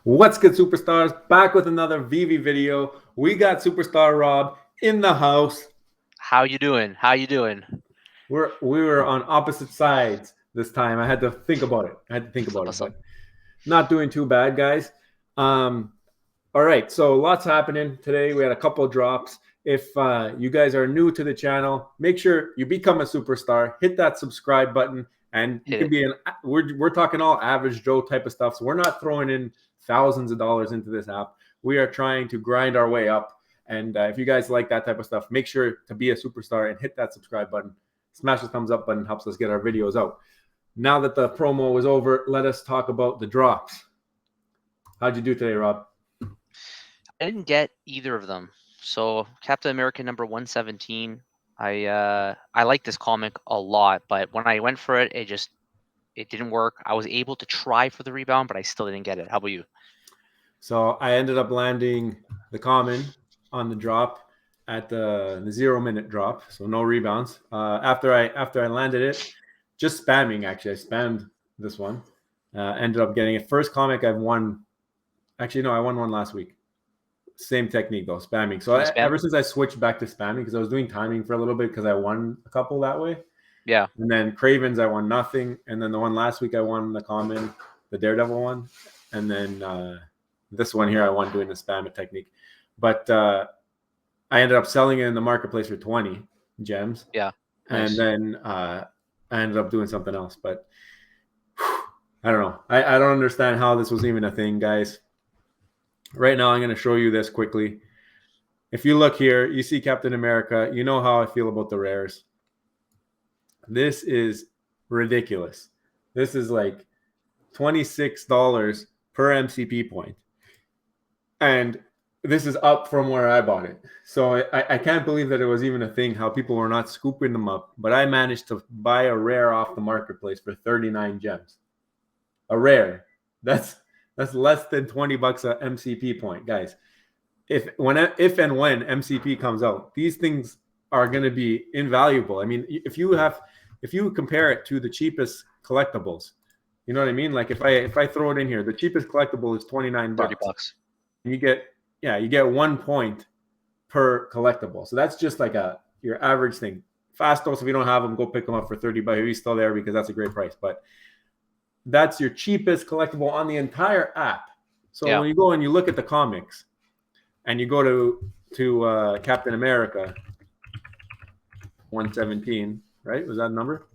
What's good, superstars? Back with another Veve video. We got superstar Rob in the house. How you doing? How you doing? We were on opposite sides this time. I had to think about it. What's up? But not doing too bad, guys. All right, so lots happening today. We had a couple of drops. If you guys are new to the channel, make sure you become a superstar. Hit that subscribe button, and you Hit can it. be an. We're talking all average Joe type of stuff. So we're not throwing in thousands of dollars into this app. We are trying to grind our way up. And if you guys like that type of stuff, make sure to be a superstar and hit that subscribe button. Smash the thumbs up button, helps us get our videos out. Now that the promo is over, let us talk about the drops. How'd you do today, Rob? I didn't get either of them. So Captain America number 117. I like this comic a lot, but when I went for it, it didn't work. I was able to try for the rebound, but I still didn't get it. How about you? So I ended up landing the common on the drop at the 0-minute drop, so no rebounds. After I landed it, just spamming actually. I spammed this one. Ended up getting it. First comic I've won. Actually, no, I won one last week. Same technique though, spamming. So ever since I switched back to spamming, because I was doing timing for a little bit because I won a couple that way. Yeah. And then Cravens, I won nothing. And then the one last week I won the common, the Daredevil one. And then this one here I won doing the spam technique. But I ended up selling it in the marketplace for 20 gems. Yeah. Nice. And then I ended up doing something else. But I don't know. I don't understand how this was even a thing, guys. Right now, I'm going to show you this quickly. If you look here, you see Captain America. You know how I feel about the rares. This is ridiculous. This is like $26 per MCP point. And this is up from where I bought it. So I can't believe that it was even a thing, how people were not scooping them up. But I managed to buy a rare off the marketplace for 39 gems. A rare. That's less than $20 a MCP point, guys. If and when MCP comes out, these things are going to be invaluable. I mean, if you compare it to the cheapest collectibles, you know what I mean? Like if I throw it in here, the cheapest collectible is $29. $30. And you get 1 point per collectible. So that's just like your average thing. Fastos, if you don't have them, go pick them up for $30. He's still there because that's a great price. But that's your cheapest collectible on the entire app. So when you go and you look at the comics and you go to Captain America 117, right? Was that a number?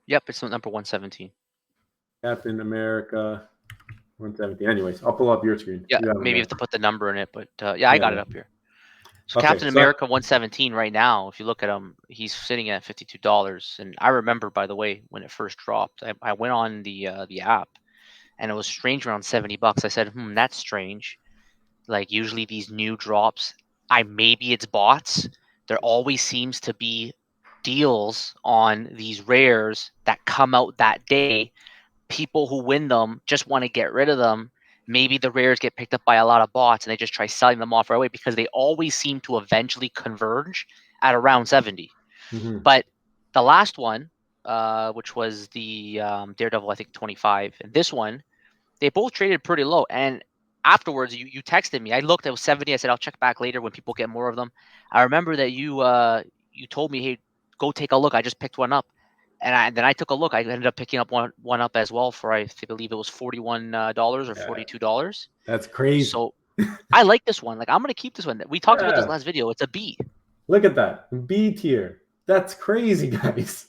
Yep, it's number 117. Captain America 117. Anyways, I'll pull up your screen. Yeah, maybe you have to put the number in it, but I got it up here. So okay, Captain America 117 right now, if you look at him, he's sitting at $52. And I remember, by the way, when it first dropped, I went on the app, and it was strange around $70. I said, that's strange. Like usually these new drops, maybe it's bots. There always seems to be deals on these rares that come out that day. People who win them just want to get rid of them. Maybe the rares get picked up by a lot of bots and they just try selling them off right away because they always seem to eventually converge at around 70. Mm-hmm. But the last one, which was the Daredevil, I think 25, and this one, they both traded pretty low. And afterwards, you texted me. I looked, it was 70. I said, I'll check back later when people get more of them. I remember that you told me, hey, go take a look. I just picked one up. And then I took a look. I ended up picking up one up as well for, I believe it was $41 or $42. That's crazy. So I like this one. Like, I'm going to keep this one. We talked about this last video. It's a B. Look at that. B tier. That's crazy, guys.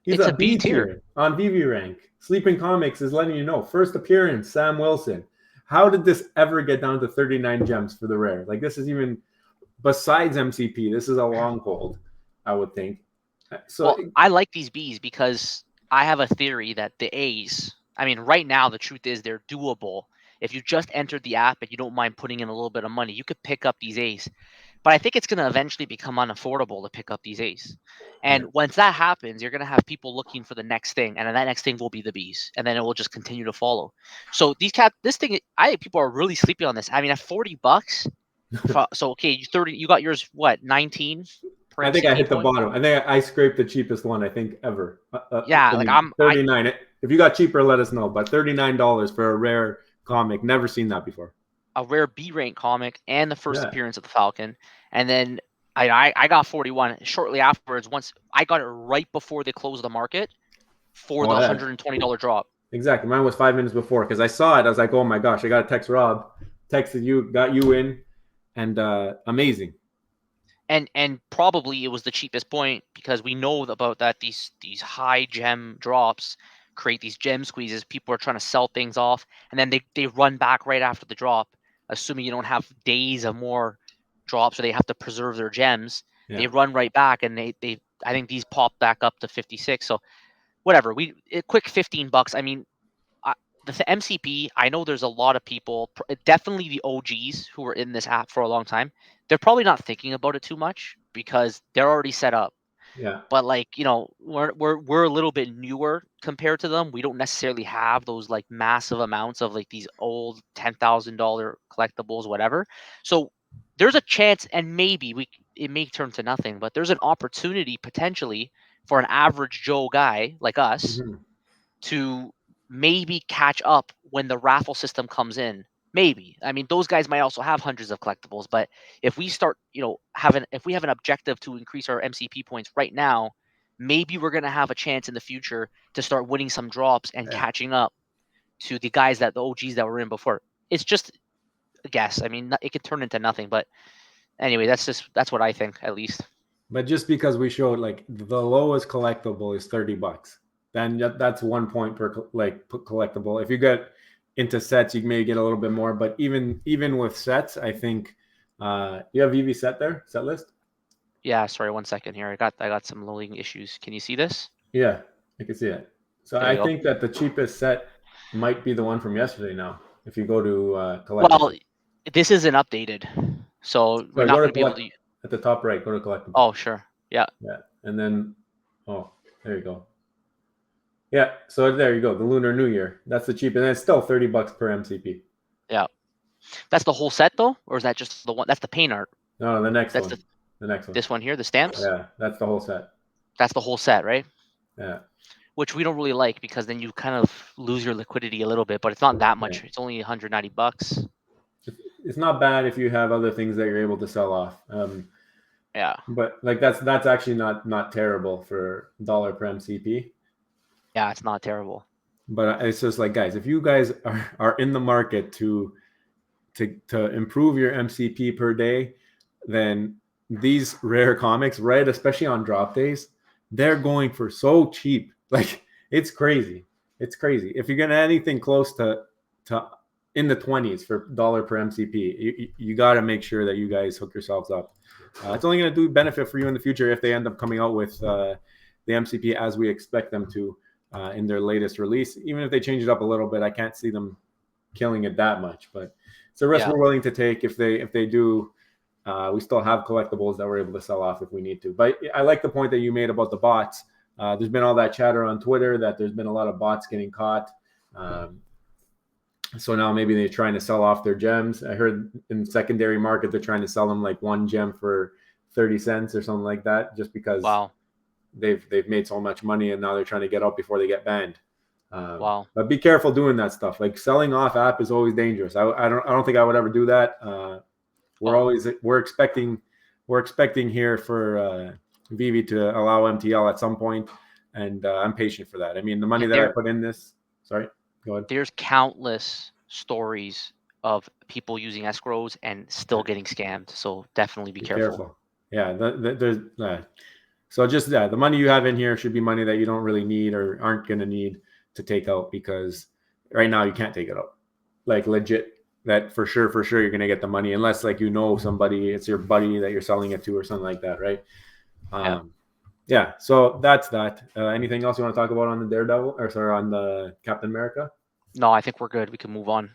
He's a B tier on Veve rank. Sleeping Comics is letting you know. First appearance, Sam Wilson. How did this ever get down to 39 gems for the rare? Like, this is even, besides MCP, this is a long hold, I would think. So I like these Bs because I have a theory that the As, I mean, right now, the truth is they're doable. If you just entered the app and you don't mind putting in a little bit of money, you could pick up these As. But I think it's going to eventually become unaffordable to pick up these As. And once that happens, you're going to have people looking for the next thing. And then that next thing will be the Bs. And then it will just continue to follow. So this thing, I think people are really sleepy on this. I mean, at $40, so okay, 30, you got yours, what, 19? I think I hit the bottom. I think I scraped the cheapest one, I think, ever. Yeah, like I'm 39. If you got cheaper, let us know. But $39 for a rare comic. Never seen that before. A rare B rank comic and the first Yeah. appearance of the Falcon. And then I got 41 shortly afterwards. Once I got it right before they closed the market for the $120 drop. Exactly. Mine was 5 minutes before because I saw it. I was like, oh my gosh, I got to text Rob. Texted you, got you in, and amazing. And probably it was the cheapest point because we know about that these high gem drops create these gem squeezes. People are trying to sell things off, and then they run back right after the drop, assuming you don't have days of more drops, or they have to preserve their gems. Yeah. They run right back, and they I think these pop back up to 56. So whatever, a quick $15. I mean, the MCP, I know there's a lot of people, definitely the OGs who were in this app for a long time. They're probably not thinking about it too much because they're already set up. Yeah. But like, we're a little bit newer compared to them. We don't necessarily have those like massive amounts of like these old $10,000 collectibles, whatever. So there's a chance, and maybe it may turn to nothing, but there's an opportunity potentially for an average Joe guy like us to maybe catch up when the raffle system comes in. Maybe. I mean, those guys might also have hundreds of collectibles, but if we start, if we have an objective to increase our MCP points right now, maybe we're going to have a chance in the future to start winning some drops and catching up to the guys the OGs that were in before. It's just a guess. I mean, it could turn into nothing, but anyway, that's what I think, at least. But just because we showed like the lowest collectible is $30, then that's 1 point per collectible. If you get into sets, you may get a little bit more. But even with sets, I think you have Veve set list. Yeah, sorry, 1 second here. I got some loading issues. Can you see this? Yeah, I can see it. So I think that the cheapest set might be the one from yesterday now. If you go to collectible. Well, this isn't updated, so we're not going to be able to. At the top right, go to collectible. Oh, sure. Yeah. Yeah, and then there you go. Yeah, so there you go. The Lunar New Year. That's the cheapest, and it's still $30 per MCP. Yeah, that's the whole set though, or is that just the one? That's the Pane art. No, the next one. The next one. This one here, the stamps. Yeah, that's the whole set. That's the whole set, right? Yeah. Which we don't really like because then you kind of lose your liquidity a little bit, but it's not that much. Yeah. It's only $190. It's not bad if you have other things that you're able to sell off. Yeah. But like that's actually not terrible for $1 per MCP. Yeah, it's not terrible. But it's just like, guys, if you guys are in the market to improve your MCP per day, then these rare comics, right, especially on drop days, they're going for so cheap. Like it's crazy. It's crazy. If you're getting anything close to in the 20s for $1 per MCP, you got to make sure that you guys hook yourselves up. It's only going to do benefit for you in the future if they end up coming out with the MCP as we expect them to in their latest release. Even if they change it up a little bit, I can't see them killing it that much. But it's a risk we're willing to take if they do. We still have collectibles that we're able to sell off if we need to. But I like the point that you made about the bots. There's been all that chatter on Twitter that there's been a lot of bots getting caught. So now maybe they're trying to sell off their gems. I heard in the secondary market they're trying to sell them like one gem for 30 cents or something like that, just because they've made so much money and now they're trying to get out before they get banned. But be careful doing that stuff. Like selling off app is always dangerous. I don't think I would ever do that. We're expecting here for Veve to allow MTL at some point, and I'm patient for that. I mean, the money that I put in this. Sorry, go ahead. There's countless stories of people using escrows and still getting scammed. So definitely be careful. Yeah, there's so just the money you have in here should be money that you don't really need or aren't going to need to take out, because right now you can't take it out. Like legit. That for sure you're going to get the money unless like somebody, it's your buddy that you're selling it to or something like that, right? Yeah. So that's that. Anything else you want to talk about on the Daredevil on the Captain America? No, I think we're good. We can move on.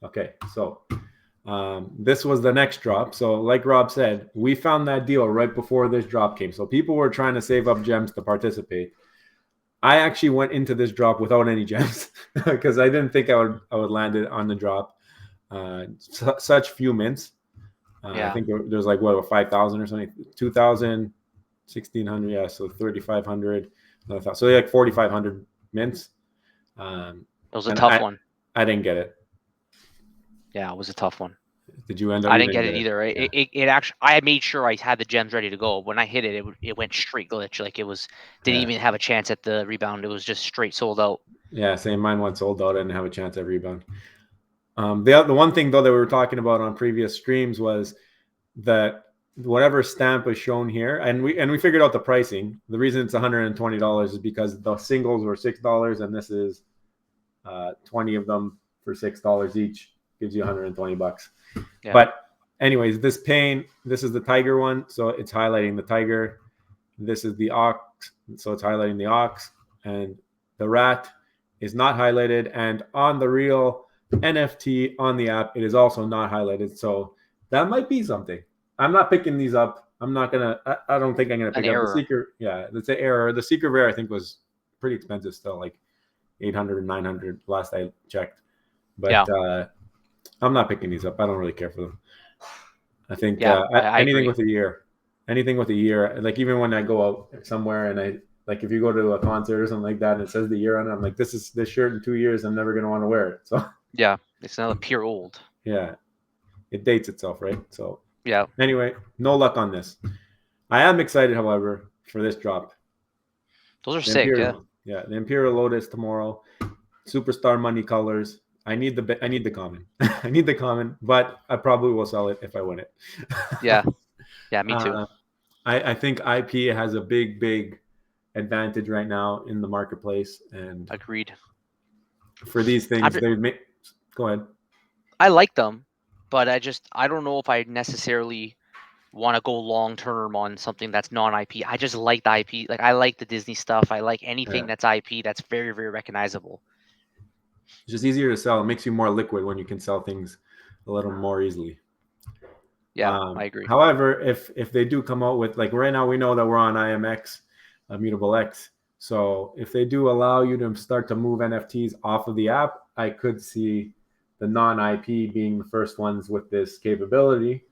Okay. So this was the next drop. So like Rob said, we found that deal right before this drop came. So people were trying to save up gems to participate. I actually went into this drop without any gems because I didn't think I would land it on the drop. Such few mints. I think there's like 5,000 or something, 2,000, 1,600, yeah, so 3,500, so like 4,500 mints. It was a tough one. I didn't get it. Yeah, it was a tough one. Did you end up? I You didn't didn't get get it it. either. Yeah. It actually, I made sure I had the gems ready to go. When I hit it, it went straight glitch. Like it was, didn't Yeah. even have a chance at the rebound. It was just straight sold out. Yeah. Same. Mine went sold out. I didn't have a chance at rebound. The one thing though that we were talking about on previous streams was that whatever stamp is shown here, and we figured out the pricing. The reason it's $120 is because the singles were $6, and this is 20 of them for $6 each, gives you 120 bucks. Yeah. But anyways, this Pane, this is the tiger one, so it's highlighting the tiger. This is the ox, so it's highlighting the ox, and the rat is not highlighted. And on the real NFT on the app, it is also not highlighted. So that might be something. I'm not picking these up. I'm not gonna. I don't think I'm gonna pick An up the error. secret. Yeah, it's an error. The secret rare I think was pretty expensive still, like 800 or 900 last I checked. But Yeah. I'm not picking these up. I don't really care for them. I think Yeah, I anything agree. with a year, like even when I go out somewhere and I like if you go to a concert or something like that and it says the year on it, I'm like, this shirt in 2 years, I'm never gonna want to wear it. So Yeah, it's another pure old. yeah, it dates itself, right? So Yeah, anyway, no luck on this. I am excited, however, for this drop. those are The sick. Yeah. The Imperial Lotus tomorrow, superstar money colors. I need the common. I need the common, but I probably will sell it if I win it. Yeah. Yeah, me too. I think IP has a big advantage right now in the marketplace, and Agreed. for these things, they make. Go ahead. I like them, but I don't know if I necessarily want to go long term on something that's non IP. I just like the IP. Like I like the Disney stuff. I like anything Yeah. that's IP that's very recognizable. It's just easier to sell. It makes you more liquid when you can sell things a little more easily. Yeah, I agree. However, if they do come out with, like right now, we know that we're on IMX, Mutable X. So if they do allow you to start to move NFTs off of the app, I could see the non-IP being the first ones with this capability,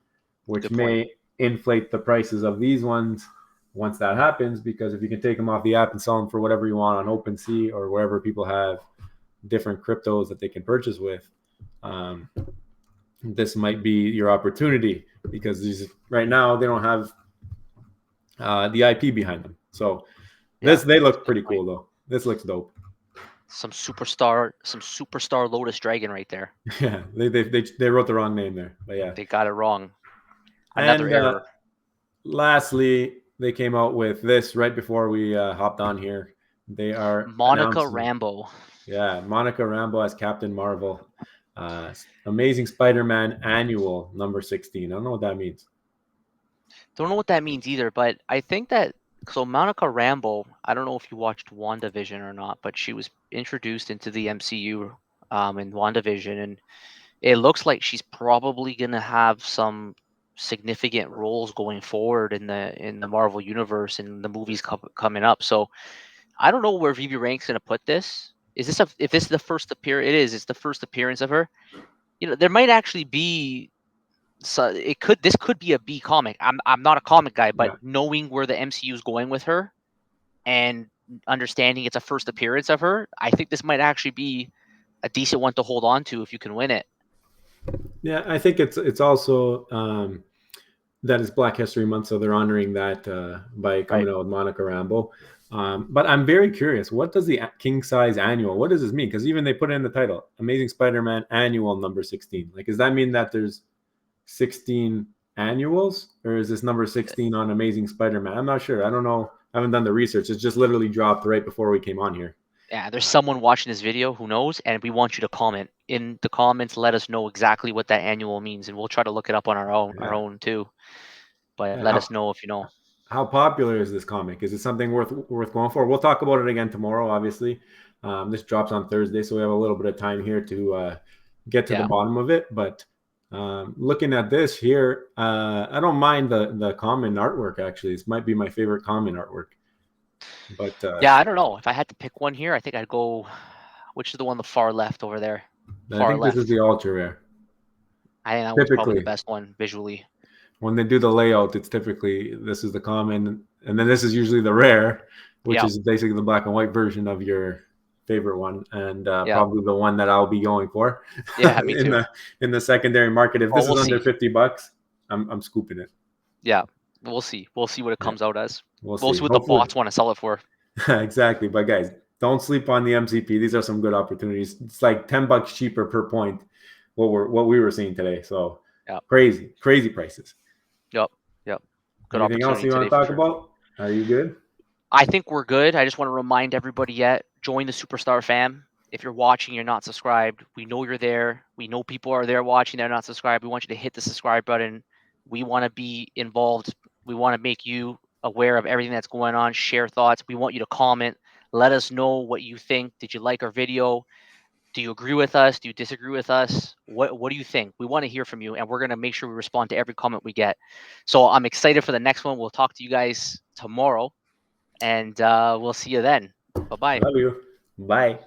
which Good point. may inflate the prices of these ones once that happens. Because if you can take them off the app and sell them for whatever you want on OpenSea or wherever people have different cryptos that they can purchase with, this might be your opportunity, because these right now they don't have the IP behind them. So they look pretty cool though. This looks dope. Some superstar Lotus Dragon right there. Yeah, they wrote the wrong name there, but yeah, They got it wrong. Another and error. lastly, they came out with this right before we hopped on here. They are Monica announcing, Rambeau. yeah, Monica Rambeau as Captain Marvel. Amazing Spider-Man Annual number 16. I don't know what that means. Don't know what that means either, but I think that so Monica Rambeau, I don't know if you watched WandaVision or not, but she was introduced into the MCU in WandaVision, and it looks like she's probably gonna have some significant roles going forward in the Marvel universe and the movies coming up. So I don't know where Veve Rank's gonna put this. Is this if this is the first appearance? It's the first appearance of her. You know, there might actually be so this could be a B comic. I'm not a comic guy, but Yeah. knowing where the MCU is going with her and understanding it's a first appearance of her, I think this might actually be a decent one to hold on to if you can win it. Yeah, I think it's also that is Black History Month, so they're honoring that by coming out with Monica Rambeau. But I'm very curious, what does the king size annual? What does this mean? Because even they put it in the title, Amazing Spider-Man Annual number 16. Like, does that mean that there's 16 annuals, or is this number 16 on Amazing Spider-Man? I'm not sure. I don't know. I haven't done the research. It's just literally dropped right before we came on here. Yeah, there's someone watching this video who knows, and we want you to comment in the comments. Let us know exactly what that annual means, and we'll try to look it up on our own too. But let us know if you know. How popular is this comic? Is it something worth going for? We'll talk about it again tomorrow. Obviously, this drops on Thursday, so we have a little bit of time here to get to the bottom of it. But looking at this here, I don't mind the common artwork. Actually, this might be my favorite common artwork. But yeah, I don't know. If I had to pick one here, I think I'd go. Which is the one the far left over there? I think this is the ultra rare. I think that one's probably the best one visually. When they do the layout, it's typically this is the common, and then this is usually the rare, which is basically the black and white version of your favorite one, and Yeah. probably the one that I'll be going for. Yeah, me too. In the secondary market. If this We'll is under see. $50, I'm scooping it. Yeah, we'll see. We'll see what it Yeah, comes out as. we'll We'll see. see what the Hopefully, bots want to sell it for. exactly. But guys, don't sleep on the MCP. These are some good opportunities. It's like $10 cheaper per point. What we were seeing today. So Yeah. crazy prices. Yep. Yep. Good Anything else opportunity you want today to for talk sure. about? Are you good? I think we're good. I just want to remind everybody yet, join the Superstar fam. If you're watching, you're not subscribed. We know you're there. We know people are there watching, they're not subscribed. We want you to hit the subscribe button. We want to be involved. We want to make you aware of everything that's going on, share thoughts. We want you to comment. Let us know what you think. Did you like our video? Do you agree with us? Do you disagree with us? What do you think? We want to hear from you, and we're going to make sure we respond to every comment we get. So I'm excited for the next one. We'll talk to you guys tomorrow, and we'll see you then. Bye-bye. Love you. Bye.